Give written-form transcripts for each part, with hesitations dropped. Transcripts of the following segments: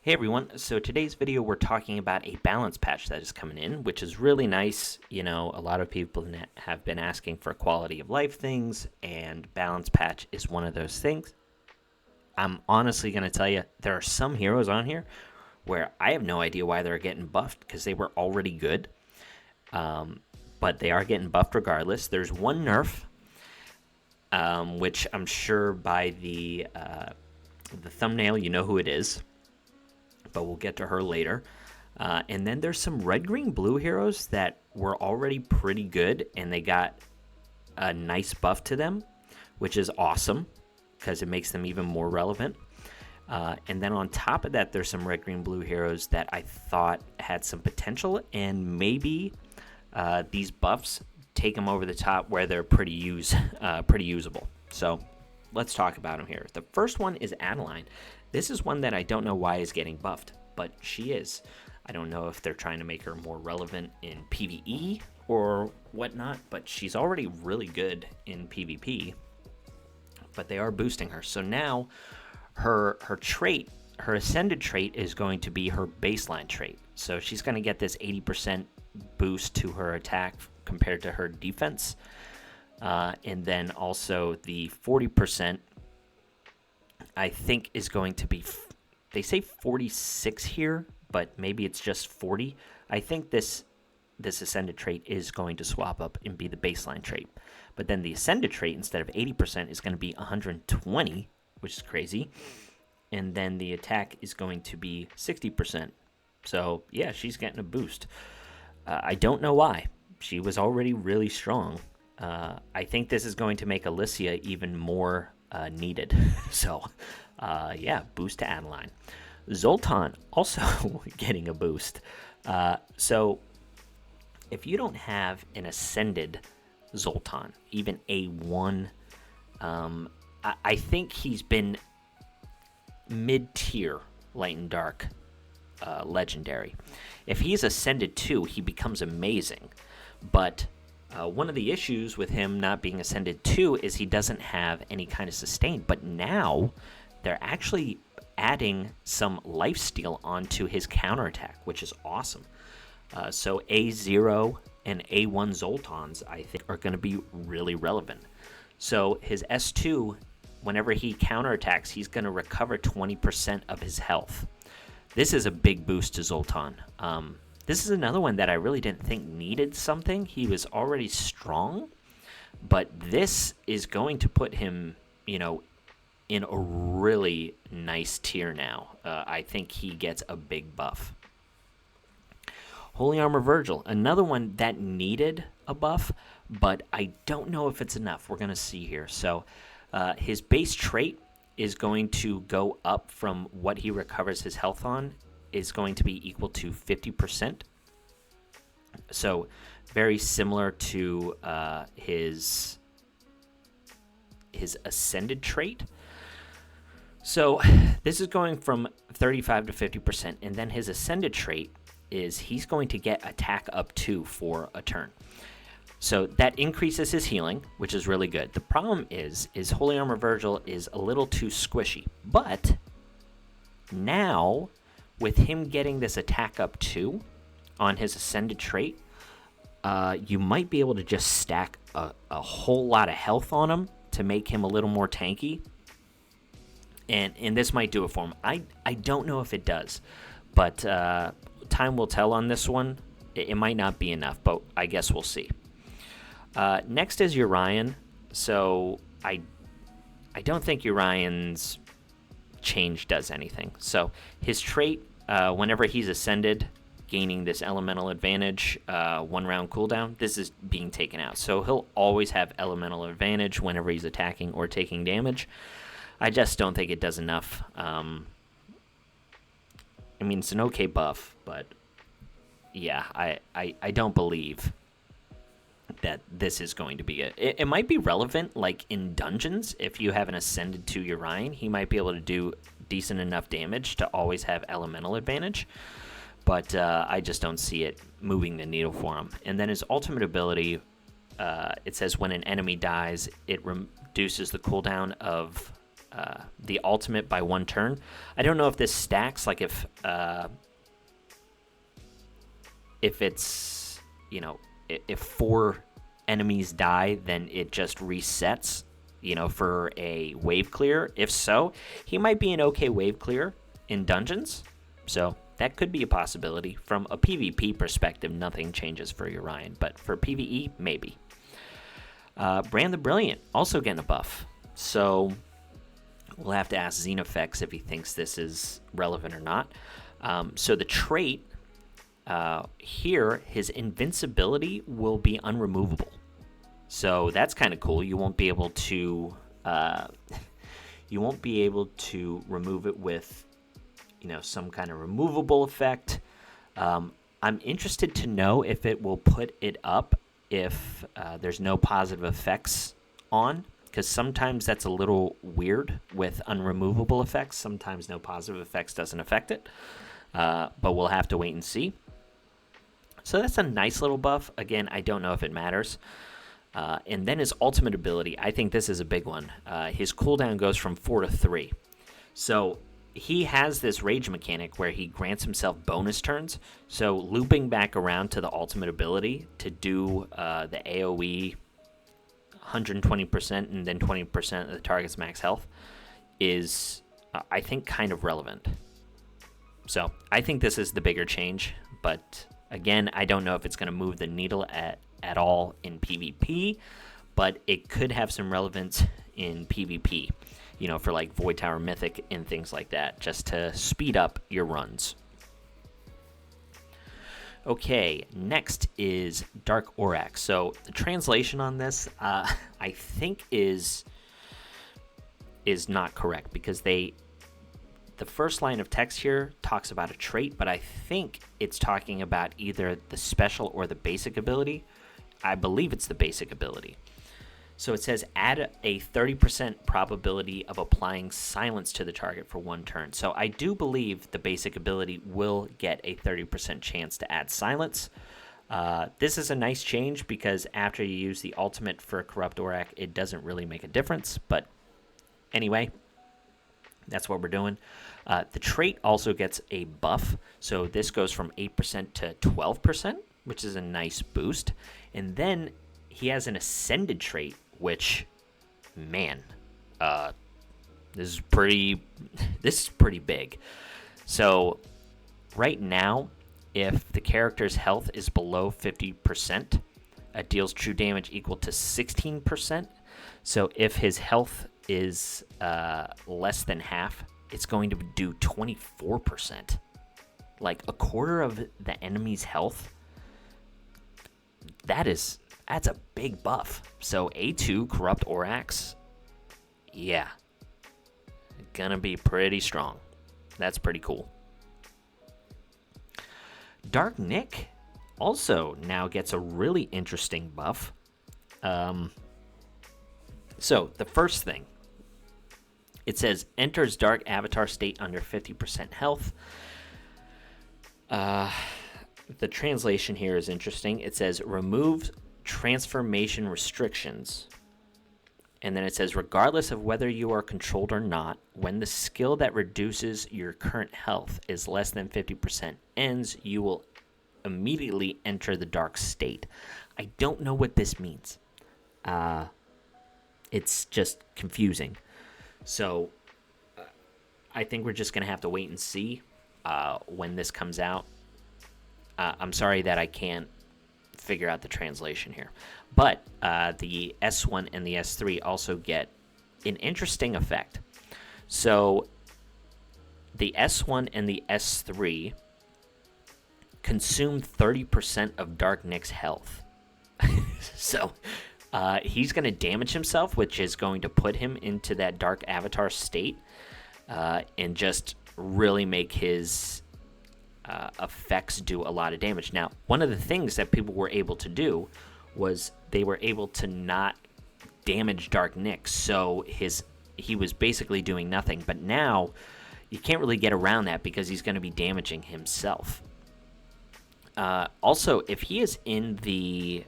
Hey everyone, so today's video we're talking about a balance patch that is coming in, which is really nice. You know, a lot of people have been asking for quality of life things, and balance patch is one of those things. I'm honestly going to tell you, there are some heroes on here where I have no idea why they're getting buffed, because they were already good. But they are getting buffed regardless. There's one nerf, which I'm sure by the thumbnail you know who it is, but we'll get to her later. And then there's some red, green, blue heroes that were already pretty good, and they got a nice buff to them, which is awesome because it makes them even more relevant. And then on top of that, there's some red, green, blue heroes that I thought had some potential, and maybe these buffs take them over the top where they're pretty usable. So let's talk about them here. The first one is Adeline. This is one that I don't know why is getting buffed, but she is. I don't know if they're trying to make her more relevant in PvE or whatnot, but she's already really good in PvP, but they are boosting her. So now her trait, her ascended trait, is going to be her baseline trait. So she's going to get this 80% boost to her attack compared to her defense. And then also the 40%, I think, is going to be, they say 46 here, but maybe it's just 40. I think this ascended trait is going to swap up and be the baseline trait. But then the ascended trait, instead of 80%, is going to be 120, which is crazy. And then the attack is going to be 60%. So yeah, she's getting a boost. I don't know why. She was already really strong. I think this is going to make Alicia even more needed. So yeah, boost to Adeline. Zoltan also getting a boost. So if you don't have an ascended Zoltan, even A1, I think he's been mid-tier light and dark legendary. If he's ascended 2, he becomes amazing. But one of the issues with him not being ascended 2 is he doesn't have any kind of sustain. But now they're actually adding some lifesteal onto his counterattack, which is awesome. So A0 and A1 Zoltans, I think, are going to be really relevant. So his S2, whenever he counterattacks, he's going to recover 20% of his health. This is a big boost to Zoltan. This is another one that I really didn't think needed something. He was already strong, but this is going to put him, you know, in a really nice tier now. I think he gets a big buff. Holy Armor Virgil, another one that needed a buff, but I don't know if it's enough. We're going to see here. So his base trait is going to go up from what he recovers his health on, is going to be equal to 50%. So very similar to his ascended trait. So this is going from 35 to 50%, and then his ascended trait is he's going to get attack up 2 for a turn. So that increases his healing, which is really good. The problem is Holy Armor Virgil is a little too squishy. But now, with him getting this attack up 2 on his ascended trait, you might be able to just stack a whole lot of health on him to make him a little more tanky. And this might do it for him. I don't know if it does, but time will tell on this one. It might not be enough, but I guess we'll see. Next is Urian. So I don't think Urian's change does anything. So his trait, whenever he's ascended, gaining this elemental advantage, 1 round cooldown, this is being taken out. So he'll always have elemental advantage whenever he's attacking or taking damage. I just don't think it does enough. I mean, it's an okay buff, but yeah, I don't believe that this is going to be it might be relevant, like in dungeons. If you have an ascended to Urian, he might be able to do decent enough damage to always have elemental advantage, but I just don't see it moving the needle for him. And then his ultimate ability, it says when an enemy dies, it reduces the cooldown of the ultimate by 1 turn. I don't know if this stacks, like if it's, you know, if 4 enemies die, then it just resets, you know, for a wave clear. If so, he might be an okay wave clear in dungeons. So that could be a possibility. From a PvP perspective, nothing changes for Urian, but for PvE, maybe. Brand the Brilliant, also getting a buff. So we'll have to ask Xenofex if he thinks this is relevant or not. So the trait here, his invincibility will be unremovable. So that's kind of cool. You won't be able to remove it with, you know, some kind of removable effect. I'm interested to know if it will put it up if there's no positive effects on, because sometimes that's a little weird with unremovable effects. Sometimes no positive effects doesn't affect it, but we'll have to wait and see. So that's a nice little buff. Again, I don't know if it matters. And then his ultimate ability, I think this is a big one. His cooldown goes from 4 to 3. So he has this rage mechanic where he grants himself bonus turns. So looping back around to the ultimate ability to do the AoE 120% and then 20% of the target's max health is, I think, kind of relevant. So I think this is the bigger change, but again, I don't know if it's going to move the needle at all in PvP, but it could have some relevance in PvP, you know, for like Void Tower Mythic and things like that, just to speed up your runs. Okay, next is Dark Orax. So the translation on this, I think is not correct, because the first line of text here talks about a trait, but I think it's talking about either the special or the basic ability. I believe it's the basic ability. So it says add a 30% probability of applying silence to the target for 1 turn. So I do believe the basic ability will get a 30% chance to add silence. This is a nice change, because after you use the ultimate for Corrupt Orax, it doesn't really make a difference. But anyway, that's what we're doing. The trait also gets a buff. So this goes from 8% to 12%, which is a nice boost. And then he has an ascended trait, which, man, this is pretty big. So right now, if the character's health is below 50%, it deals true damage equal to 16%. So if his health is less than half, it's going to do 24%. Like a quarter of the enemy's health. That's a big buff. So A2 Corrupt Orax, yeah, gonna be pretty strong. That's pretty cool. Dark Nick also now gets a really interesting buff. So the first thing, it says enters Dark Avatar state under 50% health. The translation here is interesting. It says removes transformation restrictions. And then it says regardless of whether you are controlled or not, when the skill that reduces your current health is less than 50% ends, you will immediately enter the dark state. I don't know what this means. It's just confusing. So I think we're just going to have to wait and see when this comes out. I'm sorry that I can't figure out the translation here. But the S1 and the S3 also get an interesting effect. So the S1 and the S3 consume 30% of Dark Nick's health. So he's going to damage himself, which is going to put him into that Dark Avatar state and just really make his effects do a lot of damage. Now, one of the things that people were able to do was they were able to not damage Dark Nick, so he was basically doing nothing. But now you can't really get around that because he's going to be damaging himself. Also, if he is in the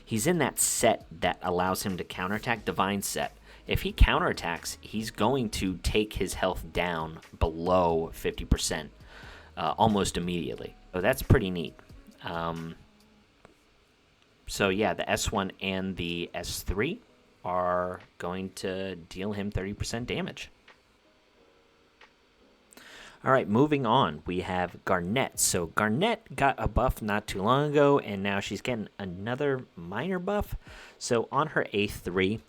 he's in that set that allows him to counterattack, Divine set. if he counterattacks, he's going to take his health down below 50% almost immediately. So that's pretty neat. So yeah, the S1 and the S3 are going to deal him 30% damage. All right, moving on, we have Garnet. So Garnet got a buff not too long ago, and now she's getting another minor buff. So on her A3,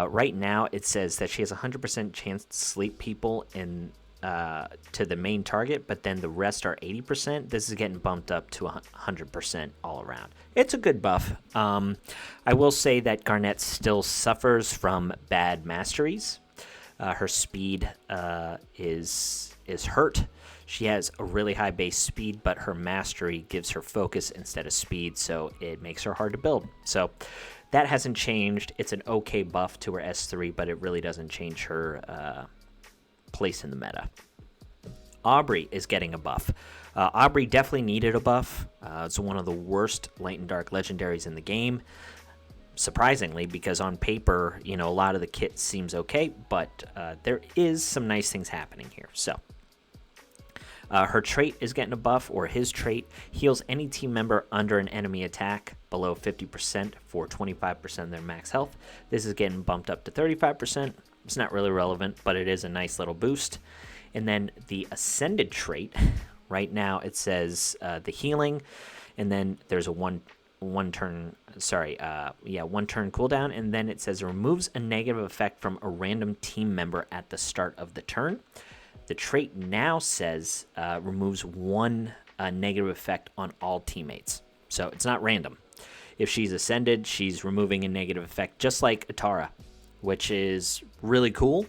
right now it says that she has a 100% chance to sleep people in to the main target, but then the rest are 80%. This is getting bumped up to 100% all around. It's a good buff. I will say that Garnet still suffers from bad masteries. Her speed is hurt. She has a really high base speed, but her mastery gives her focus instead of speed, so it makes her hard to build. So that hasn't changed. It's an okay buff to her S3, but it really doesn't change her place in the meta. Aubrey is getting a buff. Aubrey definitely needed a buff. It's one of the worst Light and Dark legendaries in the game. Surprisingly, because on paper, a lot of the kit seems okay, but there is some nice things happening here. So her trait is getting a buff, or his trait heals any team member under an enemy attack below 50% for 25% of their max health. This is getting bumped up to 35%. It's not really relevant, but it is a nice little boost. And then the Ascended trait, right now it says the healing, and then there's a one turn cooldown, and then it says removes a negative effect from a random team member at the start of the turn. The trait now says removes one negative effect on all teammates, so it's not random. If she's Ascended, she's removing a negative effect, just like Atara, which is really cool.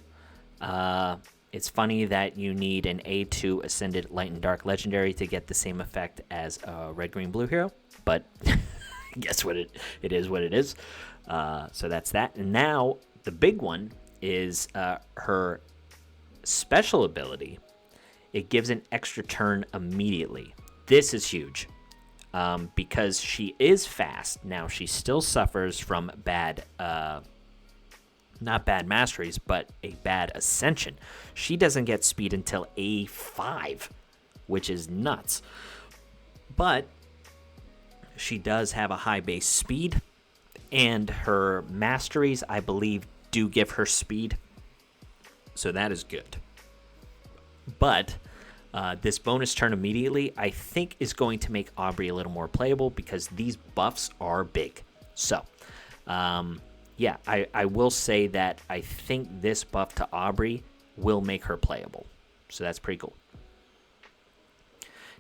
It's funny that you need an A2 Ascended Light and Dark Legendary to get the same effect as a Red, Green, Blue hero, but guess what? It is what it is. So that's that. And now the big one is her special ability. It gives an extra turn immediately. This is huge because she is fast. Now she still suffers from not bad masteries, but a bad ascension. She doesn't get speed until A5, which is nuts. But she does have a high base speed, and her masteries, I believe, do give her speed. So that is good. But this bonus turn immediately, I think, is going to make Aubrey a little more playable because these buffs are big. So, yeah, I will say that I think this buff to Aubrey will make her playable. So that's pretty cool.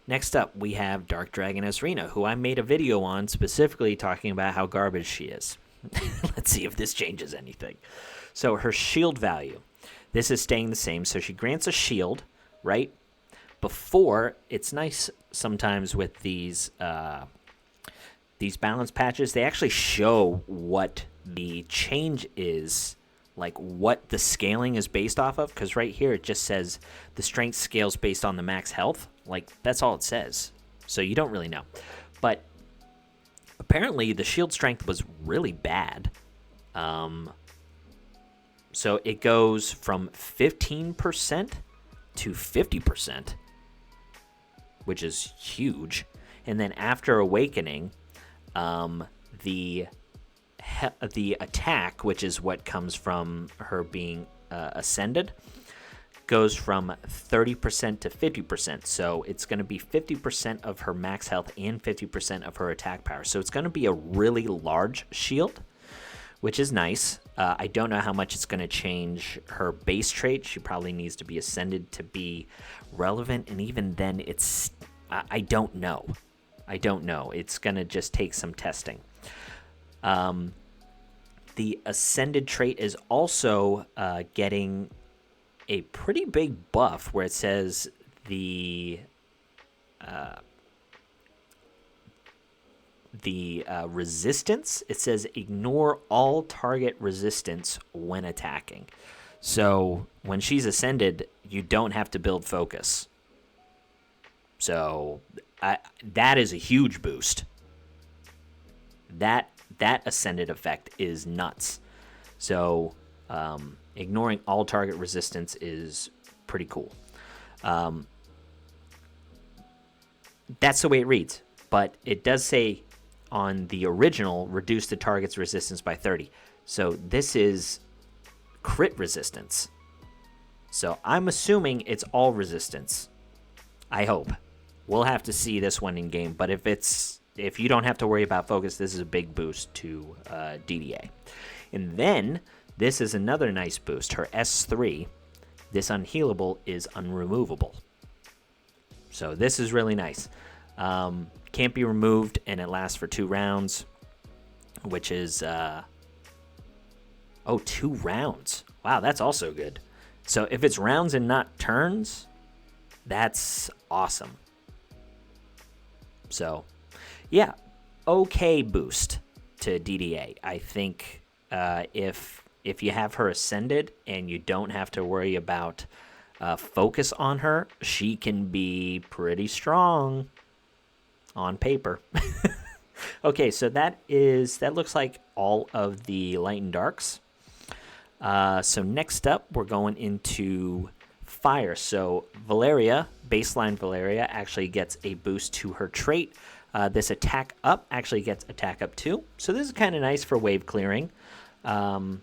Next up, we have Dark Dragoness Rena, who I made a video on specifically talking about how garbage she is. Let's see if this changes anything. So her shield value. This is staying the same. So she grants a shield, right? Before, it's nice sometimes with these balance patches, they actually show what the change is, like what the scaling is based off of, because right here it just says the strength scales based on the max health. Like, that's all it says, so you don't really know. But apparently the shield strength was really bad. So it goes from 15% to 50%, which is huge. And then after Awakening, the attack, which is what comes from her being ascended, goes from 30% to 50%. So it's going to be 50% of her max health and 50% of her attack power. So it's going to be a really large shield, which is nice. I don't know how much it's going to change her base trait. She probably needs to be ascended to be relevant, and even then, I don't know. It's going to just take some testing. The ascended trait is also getting a pretty big buff, where it says the resistance. It says ignore all target resistance when attacking. So when she's ascended, you don't have to build focus. So that is a huge boost. That ascended effect is nuts. So Ignoring all target resistance is pretty cool. That's the way it reads, but it does say on the original, reduce the target's resistance by 30. So this is crit resistance. So I'm assuming it's all resistance. I hope. We'll have to see this one in game, but if you don't have to worry about focus, this is a big boost to DDA. And then this is another nice boost. Her S3, this unhealable is unremovable. So this is really nice. Can't be removed, and it lasts for 2 rounds, which is 2 rounds. Wow, that's also good. So if it's rounds and not turns, that's awesome. So yeah, okay boost to DDA. I think if you have her ascended and you don't have to worry about focus on her, she can be pretty strong on paper. Okay, so that looks like all of the light and darks. So next up, we're going into fire. So Valeria, baseline Valeria, actually gets a boost to her trait. This attack up actually gets attack up 2. So this is kind of nice for wave clearing. For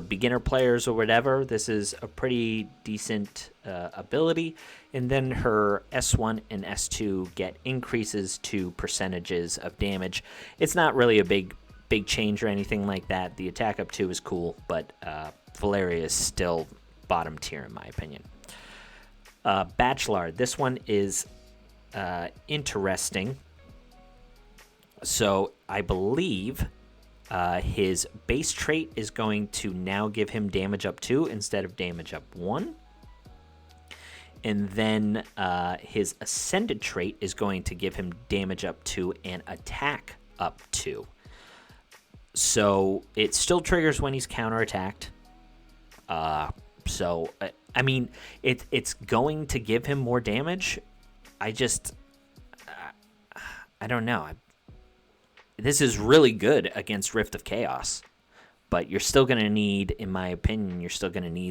beginner players or whatever, this is a pretty decent ability. And then her S1 and S2 get increases to percentages of damage. It's not really a big change or anything like that. The attack up 2 is cool, but Valeria is still bottom tier in my opinion. Bachelor, this one is interesting. So I believe his base trait is going to now give him damage up 2 instead of damage up 1. And then his ascended trait is going to give him damage up 2 and attack up 2. So it still triggers when he's counterattacked. It's going to give him more damage. I don't know. This is really good against Rift of Chaos, but you're still going to need, in my opinion,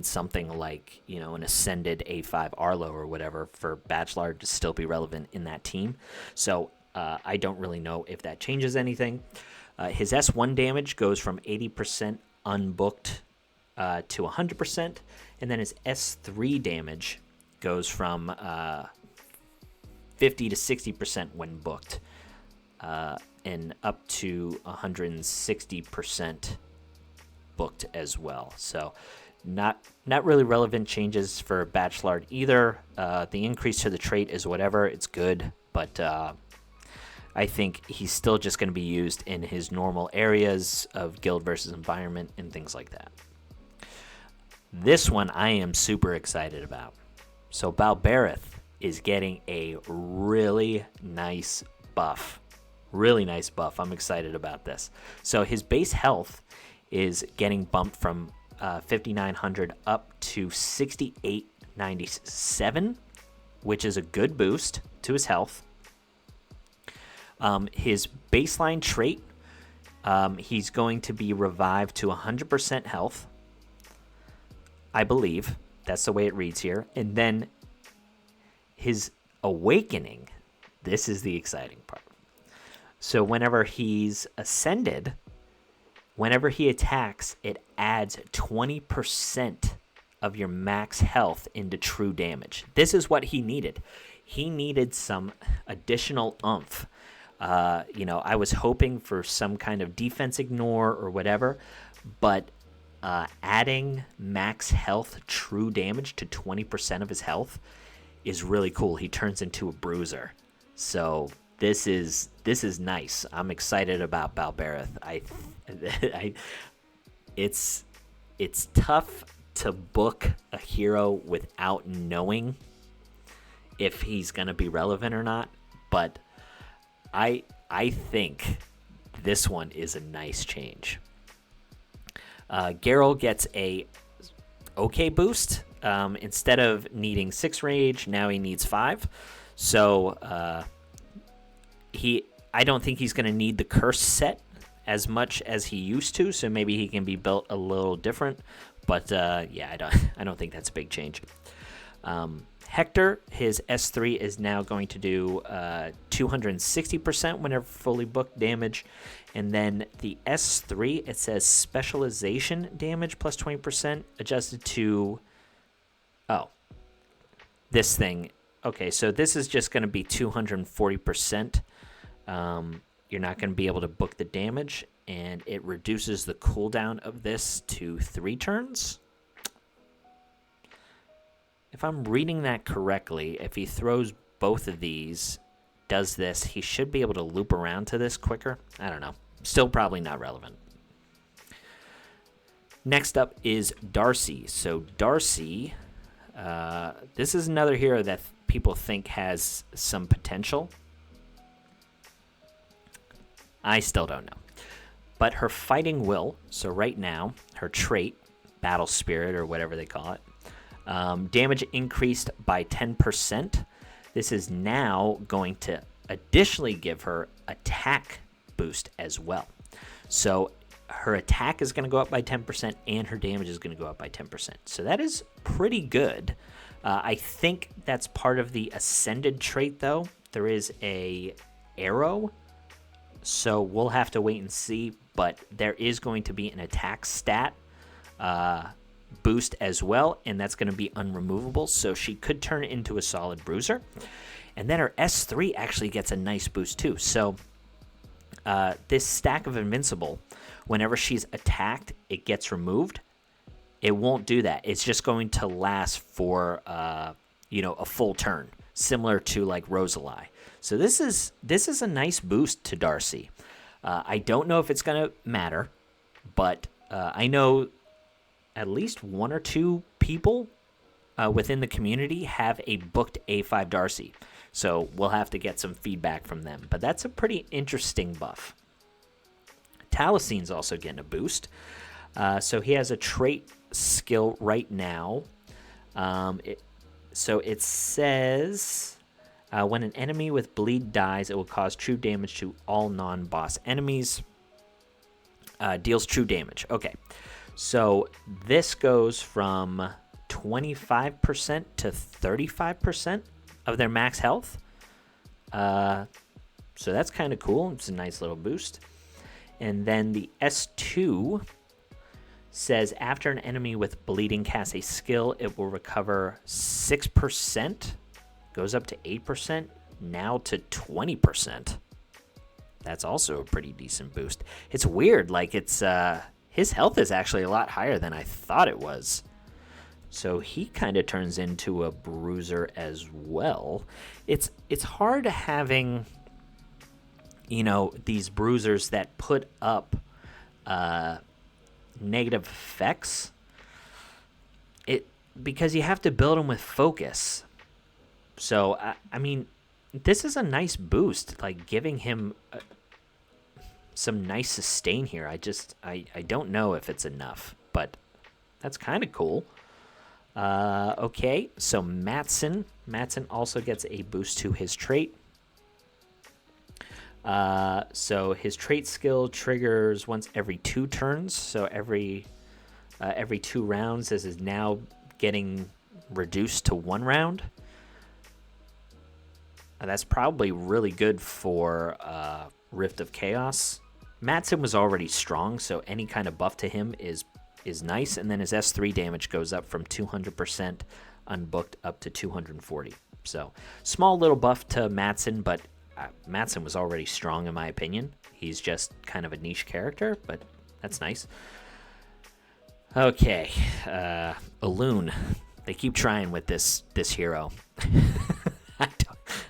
something like, an Ascended A5 Arlo or whatever for Bachelor to still be relevant in that team. So I don't really know if that changes anything. His S1 damage goes from 80% unbooked to 100%, and then his S3 damage goes from 50 to 60% when booked. And up to 160% booked as well. So not really relevant changes for Bachelor either. The increase to the trait is whatever. It's good, but I think he's still just going to be used in his normal areas of guild versus environment and things like that. This one I am super excited about. So Balberith is getting a really nice buff. Really nice buff. I'm excited about this. So his base health is getting bumped from 5,900 up to 6,897, which is a good boost to his health. His baseline trait, he's going to be revived to 100% health, I believe. That's the way it reads here. And then his awakening, this is the exciting part. So whenever he's ascended, whenever he attacks, it adds 20% of your max health into true damage. This is what he needed. He needed some additional oomph. I was hoping for some kind of defense ignore or whatever, but adding max health true damage to 20% of his health is really cool. He turns into a bruiser. So this is nice. I'm excited about Balberith. It's tough to book a hero without knowing if he's gonna be relevant or not, but I think this one is a nice change. Geralt gets a okay boost. Instead of needing 6 rage, now he needs 5. So I don't think he's going to need the curse set as much as he used to, so maybe he can be built a little different. But yeah, I don't think that's a big change. Hector, his S3 is now going to do 260% whenever fully booked damage. And then the S3, it says specialization damage plus 20% adjusted to... Oh, this thing. Okay, so this is just going to be 240%. You're not going to be able to book the damage, and it reduces the cooldown of this to 3 turns. If I'm reading that correctly, if he throws both of these, does this, he should be able to loop around to this quicker. I don't know. Still probably not relevant. Next up is Darcy. So Darcy, this is another hero that people think has some potential. I still don't know. But her fighting will, so right now, her trait, Battle Spirit or whatever they call it, damage increased by 10%. This is now going to additionally give her attack boost as well. So her attack is going to go up by 10% and her damage is going to go up by 10%. So that is pretty good. I think that's part of the Ascended trait, though. There is a arrow, so we'll have to wait and see. But there is going to be an attack stat boost as well, and that's going to be unremovable, so she could turn into a solid bruiser. And then her S3 actually gets a nice boost too. So this stack of invincible, whenever she's attacked, it gets removed. It won't do that. It's just going to last for a full turn, similar to like Rosalie. So this is a nice boost to Darcy. I don't know if it's going to matter, but I know at least 1 or 2 people within the community have a booked A5 Darcy. So we'll have to get some feedback from them. But that's a pretty interesting buff. Taliesin's also getting a boost. So he has a trait skill right now. So it says... when an enemy with bleed dies, it will cause true damage to all non-boss enemies. Deals true damage. Okay. So this goes from 25% to 35% of their max health. So that's kind of cool. It's a nice little boost. And then the S2 says after an enemy with bleeding casts a skill, it will recover 6%. Goes up to 8%, now to 20%. That's also a pretty decent boost. It's weird, like it's his health is actually a lot higher than I thought it was. So he kind of turns into a bruiser as well. It's hard having, these bruisers that put up negative effects. Because you have to build them with focus. So, I mean, this is a nice boost, like giving him some nice sustain here. I don't know if it's enough, but that's kind of cool. Okay, so Matson also gets a boost to his trait. So his trait skill triggers once every 2 turns. So every 2 rounds. This is now getting reduced to 1 round. That's probably really good for Rift of Chaos. Matson was already strong, so any kind of buff to him is nice. And then his S3 damage goes up from 200% unbooked up to 240. So small little buff to Matson, but Matson was already strong in my opinion. He's just kind of a niche character, but that's nice. Okay, Elune. They keep trying with this hero.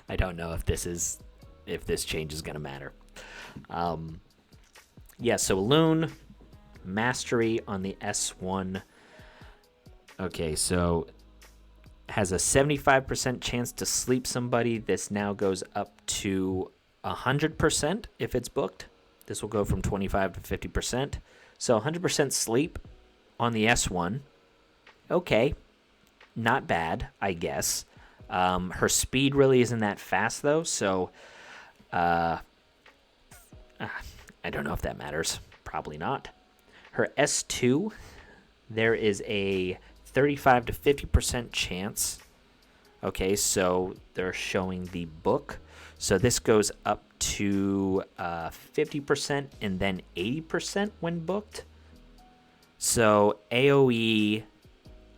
I don't know if this change is going to matter. Yeah, so Elune, Mastery on the S1. Okay, so has a 75% chance to sleep somebody. This now goes up to 100% if it's booked. This will go from 25 to 50%. So 100% sleep on the S1. Okay, not bad, I guess. Her speed really isn't that fast, though, so I don't know if that matters. Probably not. Her S2, there is a 35 to 50% chance. Okay, so they're showing the book. So this goes up to 50% and then 80% when booked. So AoE,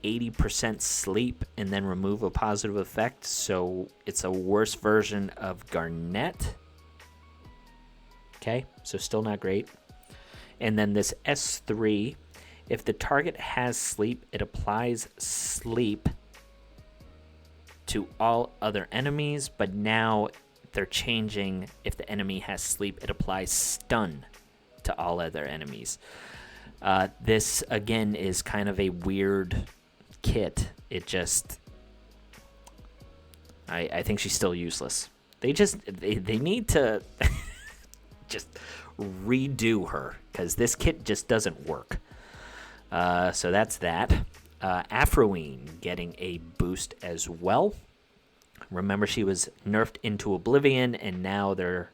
80% sleep, and then remove a positive effect. So it's a worse version of Garnet. Okay, so still not great. And then this S3, if the target has sleep, it applies sleep to all other enemies, but now they're changing, if the enemy has sleep, it applies stun to all other enemies. This, again, is kind of a weird kit. It just... I think she's still useless. They need to just redo her, because this kit just doesn't work. So that's that. Afroween getting a boost as well. Remember, she was nerfed into Oblivion, and now they're,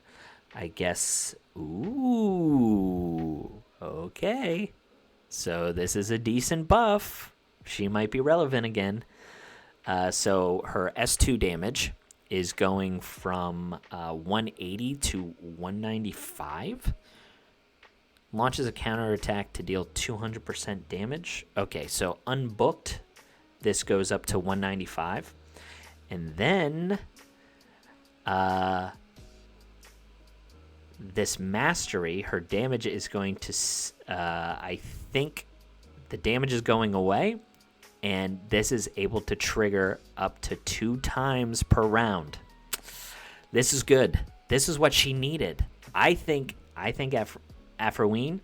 I guess... Ooh, okay. So this is a decent buff. She might be relevant again. So her S2 damage is going from 180 to 195. Launches a counterattack to deal 200% damage. Okay, so unbooked, this goes up to 195. And then this mastery, her damage is going to, I think the damage is going away. And this is able to trigger up to 2 times per round. This is good. This is what she needed. I think Afroween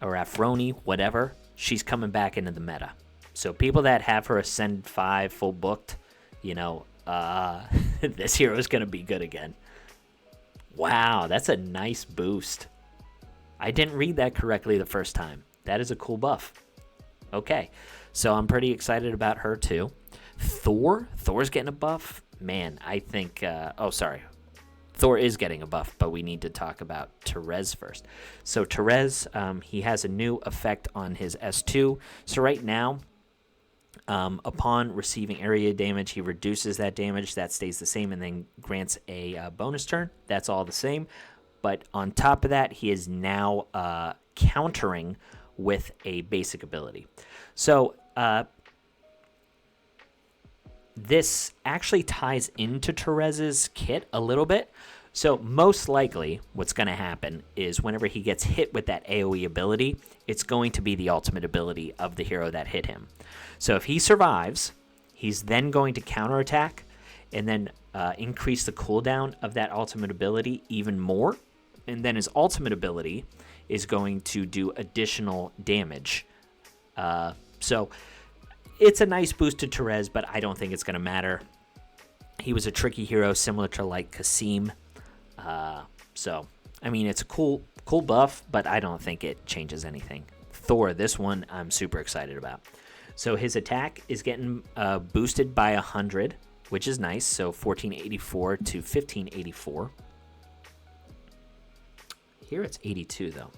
or Afroni, whatever, she's coming back into the meta. So people that have her Ascend 5 full booked, this hero is going to be good again. Wow, that's a nice boost. I didn't read that correctly the first time. That is a cool buff. Okay, so I'm pretty excited about her too. Thor's getting a buff. Man, I think... Thor is getting a buff, but we need to talk about Therese first. So Therese, he has a new effect on his S2. So right now, upon receiving area damage, he reduces that damage. That stays the same and then grants a bonus turn. That's all the same. But on top of that, he is now countering with a basic ability. So this actually ties into Therese's kit a little bit. So most likely what's going to happen is whenever he gets hit with that AoE ability, it's going to be the ultimate ability of the hero that hit him. So if he survives, he's then going to counterattack and then increase the cooldown of that ultimate ability even more. And then his ultimate ability is going to do additional damage. So it's a nice boost to Therese, but I don't think it's going to matter. He was a tricky hero similar to like Kasim. So, I mean, it's a cool buff, but I don't think it changes anything. Thor, this one I'm super excited about. So his attack is getting boosted by 100, which is nice. So 1484 to 1584. Here it's 82 though.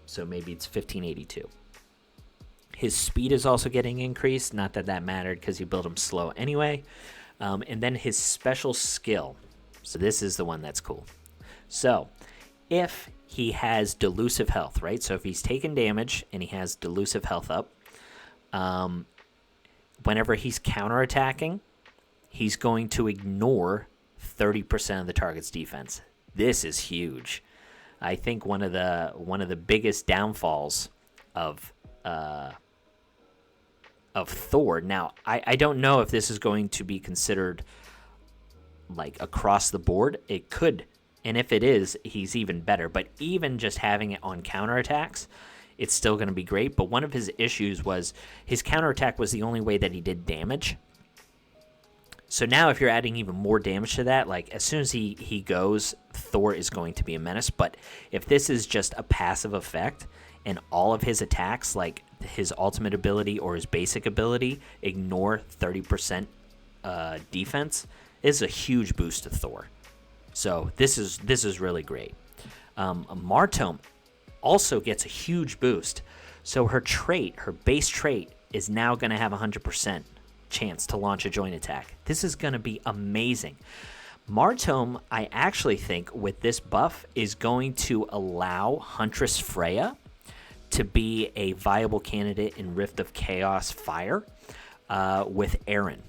So maybe it's 1582. His speed is also getting increased. Not that that mattered because you build him slow anyway. And then his special skill. So this is the one that's cool. So if he has delusive health, right? So if he's taken damage and he has delusive health up, whenever he's counterattacking, he's going to ignore 30% of the target's defense. This is huge. I think one of the biggest downfalls of Thor. Now, I don't know if this is going to be considered like across the board. It could, and if it is, he's even better. But even just having it on counterattacks, it's still going to be great. But one of his issues was his counterattack was the only way that he did damage. So now if you're adding even more damage to that, like as soon as he goes, Thor is going to be a menace. But if this is just a passive effect and all of his attacks, like his ultimate ability or his basic ability, ignore 30% defense, is a huge boost to Thor. So this is really great. Martome also gets a huge boost. So her base trait, is now going to have 100% chance to launch a joint attack. This is going to be amazing. Martome, I actually think, with this buff, is going to allow Huntress Freya to be a viable candidate in Rift of Chaos Fire with Aaron.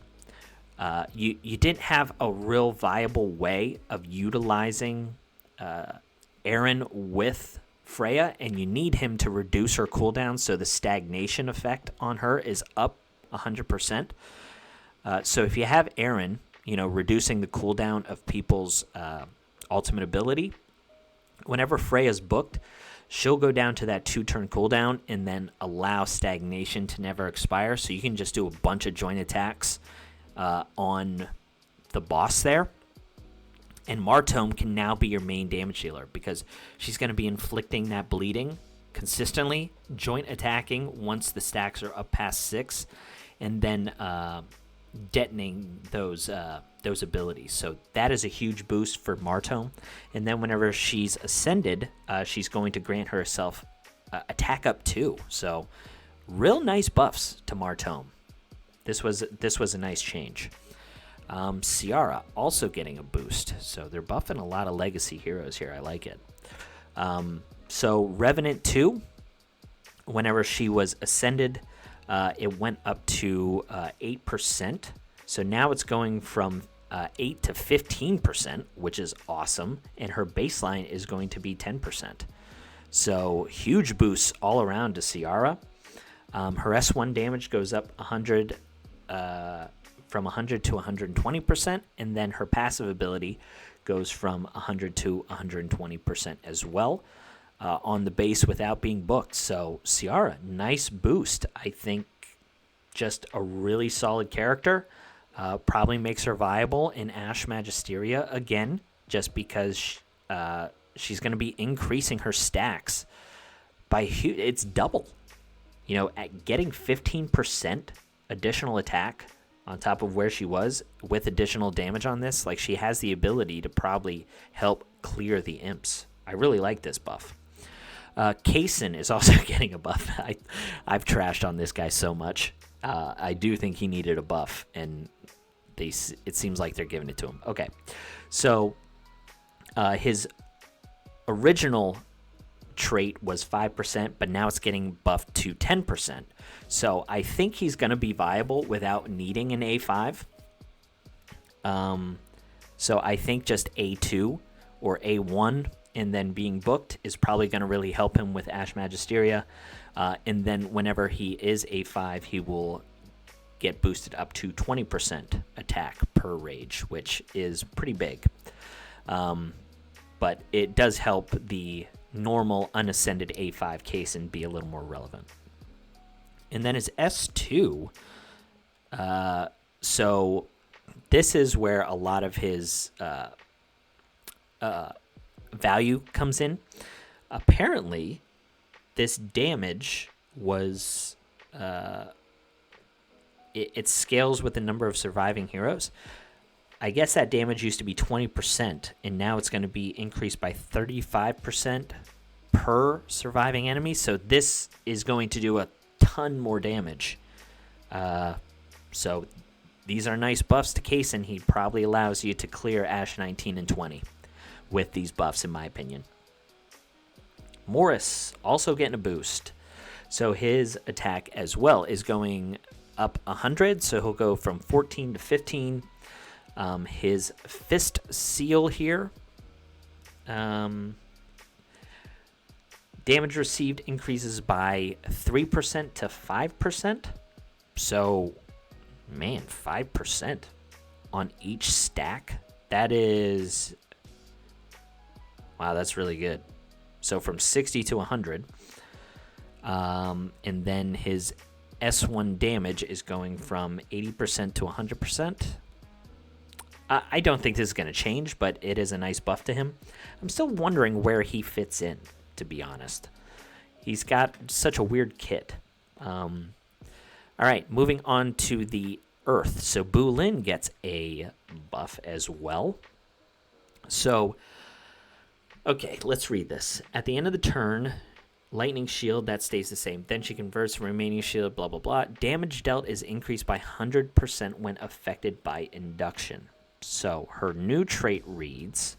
You didn't have a real viable way of utilizing Aaron with Freya, and you need him to reduce her cooldown so the stagnation effect on her is up 100%. So if you have Aaron, reducing the cooldown of people's ultimate ability, whenever Freya's booked, she'll go down to that 2-turn cooldown and then allow stagnation to never expire, so you can just do a bunch of joint attacks on the boss there. And Martome can now be your main damage dealer because she's going to be inflicting that bleeding consistently, joint attacking once the stacks are up past 6, and then detonating those abilities. So that is a huge boost for Martome. And then whenever she's ascended, she's going to grant herself attack up 2. So real nice buffs to Martome. This was a nice change. Ciara also getting a boost. So they're buffing a lot of legacy heroes here. I like it. So Revenant 2, whenever she was ascended, it went up to 8%. So now it's going from 8 to 15%, which is awesome. And her baseline is going to be 10%. So huge boosts all around to Ciara. Her S1 damage goes up 100 from 100 to 120%, and then her passive ability goes from 100 to 120% as well on the base without being booked. So Ciara, nice boost. I think just a really solid character. Probably makes her viable in Ashe Magisteria again, just because she's going to be increasing her stacks by it's double. At getting 15% additional attack on top of where she was with additional damage on this, like, she has the ability to probably help clear the imps. I really like this buff. Kaysen is also getting a buff. I've trashed on this guy so much. I do think he needed a buff, and it seems like they're giving it to him. Okay, so his original trait was 5%, but now it's getting buffed to 10%. So I think he's going to be viable without needing an A5. So I think just A2 or A1 and then being booked is probably going to really help him with Ashe Magisteria. And then whenever he is A5, he will get boosted up to 20% attack per rage, which is pretty big. But it does help the normal unascended A5 case and be a little more relevant. And then his S2, so this is where a lot of his value comes in. Apparently, this damage was, it scales with the number of surviving heroes. I guess that damage used to be 20%, and now it's going to be increased by 35% per surviving enemy. So this is going to do a ton more damage. So these are nice buffs to Kaysen. He probably allows you to clear Ashe 19 and 20 with these buffs, in my opinion. Morris also getting a boost. So his attack as well is going up 100. So he'll go from 14 to 15. His Fist Seal here. Damage received increases by 3% to 5%. So, man, 5% on each stack. That is... Wow, that's really good. So from 60 to 100. And then his S1 damage is going from 80% to 100%. I don't think this is going to change, but it is a nice buff to him. I'm still wondering where he fits in, to be honest. He's got such a weird kit. All right, moving on to the Earth. So Bu Lin gets a buff as well. So Okay, let's read this. At the end of the turn, lightning shield, that stays the same. Then she converts the remaining shield, blah, blah, blah. Damage dealt is increased by 100% when affected by induction. So her new trait reads,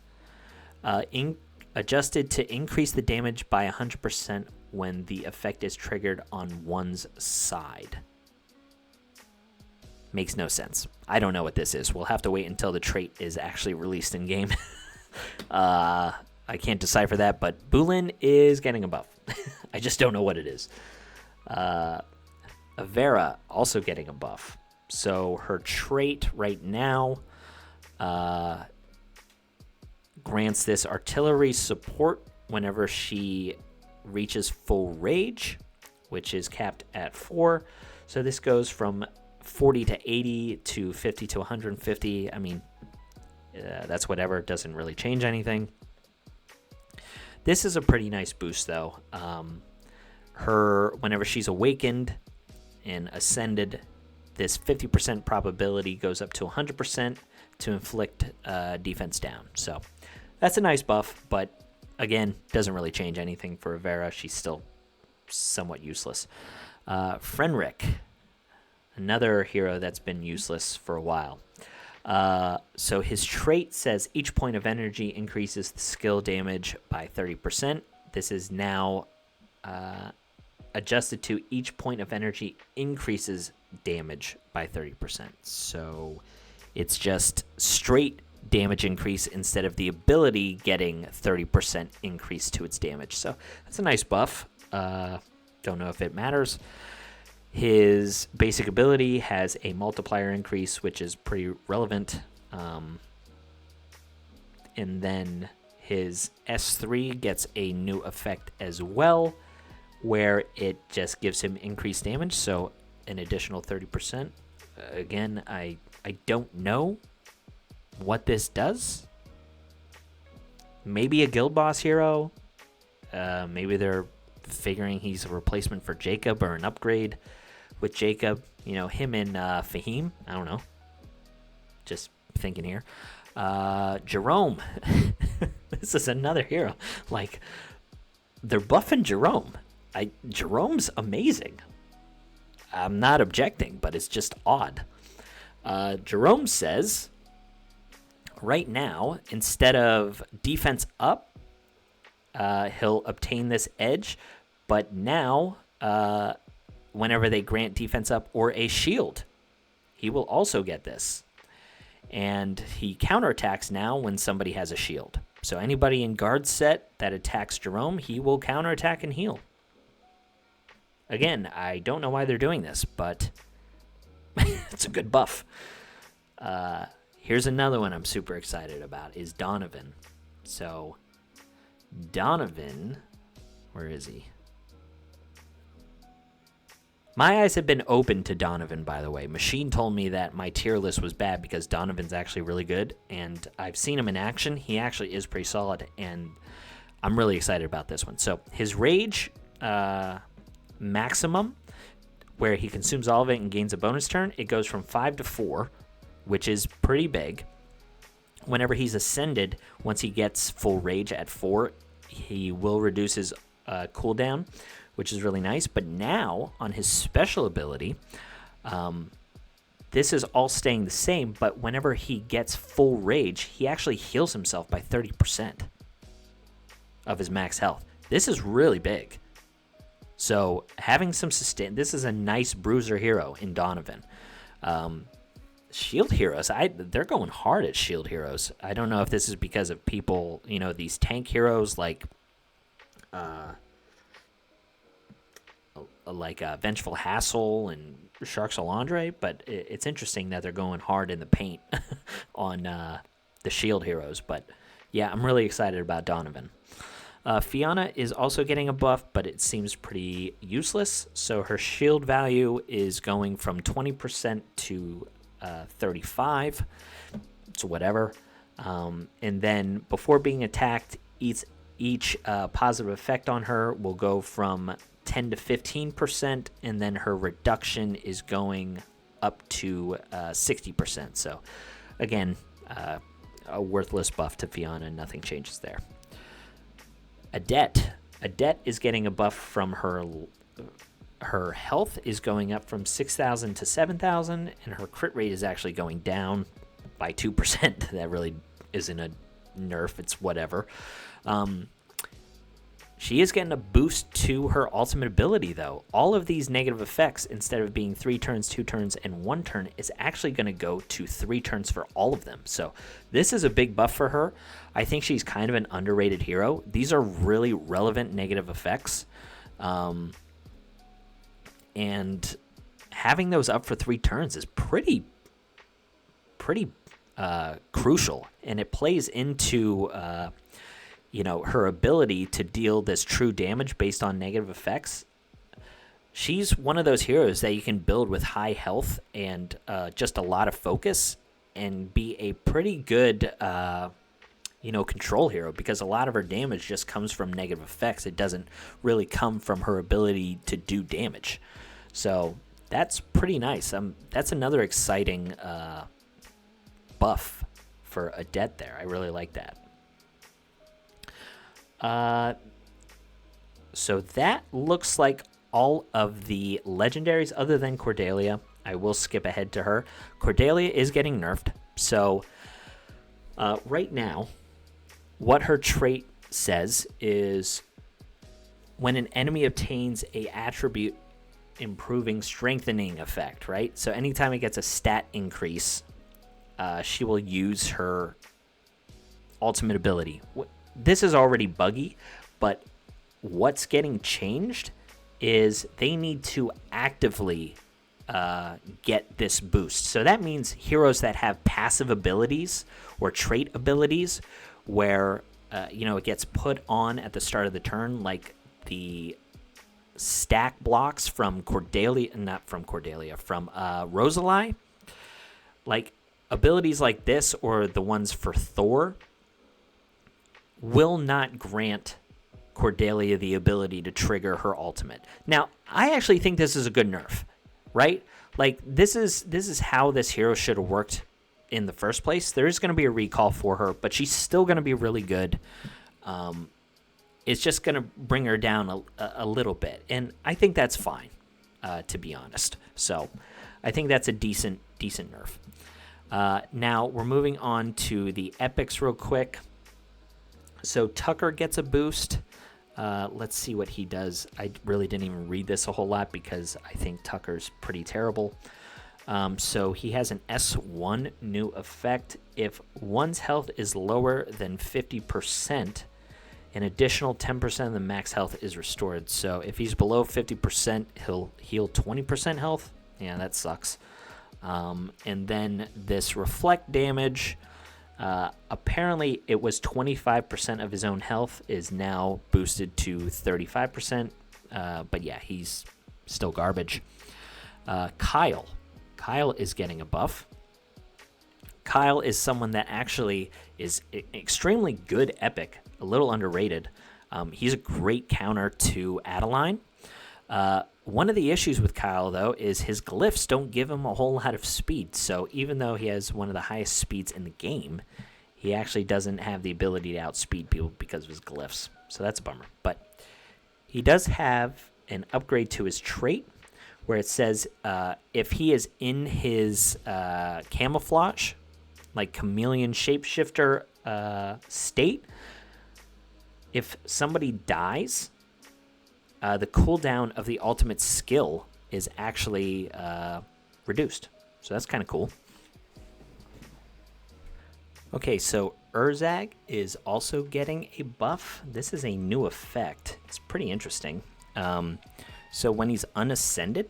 adjusted to increase the damage by 100% when the effect is triggered on one's side. Makes no sense. I don't know what this is. We'll have to wait until the trait is actually released in game. I can't decipher that, but Bulin is getting a buff. I just don't know what it is. Avera also getting a buff. So her trait right now grants this artillery support whenever she reaches full rage, which is capped at 4. So this goes from 40 to 80 to 50 to 150. I mean, that's whatever. It doesn't really change anything. This is a pretty nice boost, though. Whenever she's awakened and ascended, this 50% probability goes up to 100% to inflict defense down. So that's a nice buff, but again, doesn't really change anything for Avera. She's still somewhat useless. Fenric, another hero that's been useless for a while. So his trait says each point of energy increases the skill damage by 30%. This is now adjusted to each point of energy increases damage by 30%. So it's just straight damage increase instead of the ability getting 30% increase to its damage. So that's a nice buff. Don't know if it matters. His basic ability has a multiplier increase, which is pretty relevant. And then his S3 gets a new effect as well, where it just gives him increased damage, so an additional 30%. Again, I don't know what this does. Maybe a guild boss hero. Maybe they're figuring he's a replacement for Jacob or an upgrade with Jacob, him and Fahim. I don't know. Just thinking here. Jerome. This is another hero. Like, they're buffing Jerome. Jerome's amazing. I'm not objecting, but it's just odd. Jerome says, right now, instead of defense up, he'll obtain this edge, but now whenever they grant defense up or a shield, he will also get this. And he counterattacks now when somebody has a shield. So anybody in guard set that attacks Jerome, he will counterattack and heal. Again, I don't know why they're doing this, but it's a good buff. Here's another one I'm super excited about, is Donovan. So Donovan, where is he? My eyes have been open to Donovan, by the way. Machine told me that my tier list was bad because Donovan's actually really good, and I've seen him in action. He actually is pretty solid, and I'm really excited about this one. So his rage maximum, where he consumes all of it and gains a bonus turn, it goes from 5 to 4, which is pretty big. Whenever he's ascended, once he gets full rage at 4, he will reduce his cooldown, which is really nice. But now, on his special ability, this is all staying the same, but whenever he gets full rage, he actually heals himself by 30% of his max health. This is really big. So having some sustain, this is a nice bruiser hero in Donovan. Shield heroes, they're going hard at shield heroes. I don't know if this is because of people, these tank heroes like Vengeful Hassle and Shark Salandre, but it's interesting that they're going hard in the paint on the shield heroes. But yeah, I'm really excited about Donovan. Fiona is also getting a buff, but it seems pretty useless. So her shield value is going from 20% to 35. So whatever. And then before being attacked, each positive effect on her will go from 10 to 15%, and then her reduction is going up to 60%. So again, a worthless buff to Fiona, nothing changes there. Adet is getting a buff from her health is going up from 6,000 to 7,000, and her crit rate is actually going down by 2%. That really isn't a nerf, it's whatever. She is getting a boost to her ultimate ability, though. All of these negative effects, instead of being 3 turns, 2 turns, and 1 turn, is actually going to go to 3 turns for all of them. So this is a big buff for her. I think she's kind of an underrated hero. These are really relevant negative effects. And having those up for 3 turns is pretty crucial. And it plays into... her ability to deal this true damage based on negative effects. She's one of those heroes that you can build with high health and just a lot of focus and be a pretty good, control hero, because a lot of her damage just comes from negative effects. It doesn't really come from her ability to do damage. So that's pretty nice. That's another exciting buff for Adet there. I really like that. So that looks like all of the legendaries other than Cordelia. I will skip ahead to her. Cordelia is getting nerfed. So right now, what her trait says is when an enemy obtains a attribute improving strengthening effect, right? So anytime it gets a stat increase, she will use her ultimate ability. This is already buggy, but what's getting changed is they need to actively get this boost. So that means heroes that have passive abilities or trait abilities where, it gets put on at the start of the turn, like the stack blocks from Rosalie. Like abilities like this or the ones for Thor will not grant Cordelia the ability to trigger her ultimate. Now, I actually think this is a good nerf, right? Like this is how this hero should have worked in the first place. There is going to be a recall for her, but she's still going to be really good. It's just going to bring her down a little bit, and I think that's fine, to be honest. So, I think that's a decent nerf. Now we're moving on to the epics real quick. So Tucker gets a boost. Let's see what he does. I really didn't even read this a whole lot because I think Tucker's pretty terrible. So he has an S1 new effect. If one's health is lower than 50%, an additional 10% of the max health is restored. So if he's below 50%, he'll heal 20% health. Yeah, that sucks. And then this reflect damage... apparently it was 25% of his own health is now boosted to 35%. But yeah, he's still garbage. Kyle is getting a buff. Kyle is someone that actually is extremely good epic, a little underrated. He's a great counter to Adeline. One of the issues with Kyle, though, is his glyphs don't give him a whole lot of speed. So even though he has one of the highest speeds in the game, he actually doesn't have the ability to outspeed people because of his glyphs. So that's a bummer. But he does have an upgrade to his trait where it says if he is in his camouflage, like chameleon shapeshifter state, if somebody dies... the cooldown of the ultimate skill is actually reduced. So that's kind of cool. Okay, so Urzag is also getting a buff. This is a new effect. It's pretty interesting. So when he's unascended,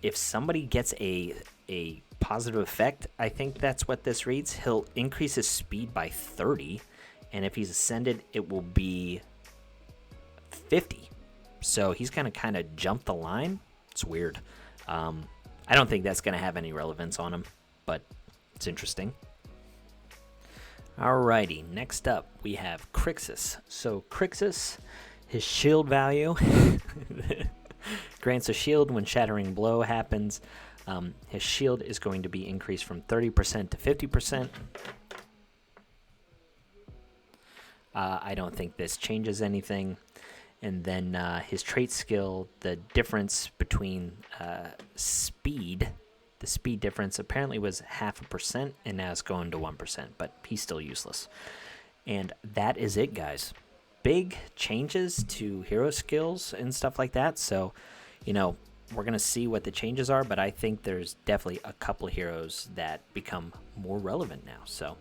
if somebody gets a positive effect, I think that's what this reads, he'll increase his speed by 30. And if he's ascended, it will be 50. So he's going to kind of jump the line. It's weird. I don't think that's going to have any relevance on him, but it's interesting. Alrighty, next up we have Crixus. So Crixus, his shield value grants a shield when shattering blow happens. His shield is going to be increased from 30% to 50%. I don't think this changes anything. And then his trait skill, the difference between speed, the speed difference apparently was 0.5%, and now it's going to 1%, but he's still useless. And that is it, guys. Big changes to hero skills and stuff like that. So, we're going to see what the changes are, but I think there's definitely a couple of heroes that become more relevant now. So,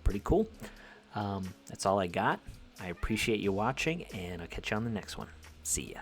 pretty cool. That's all I got. I appreciate you watching, and I'll catch you on the next one. See ya.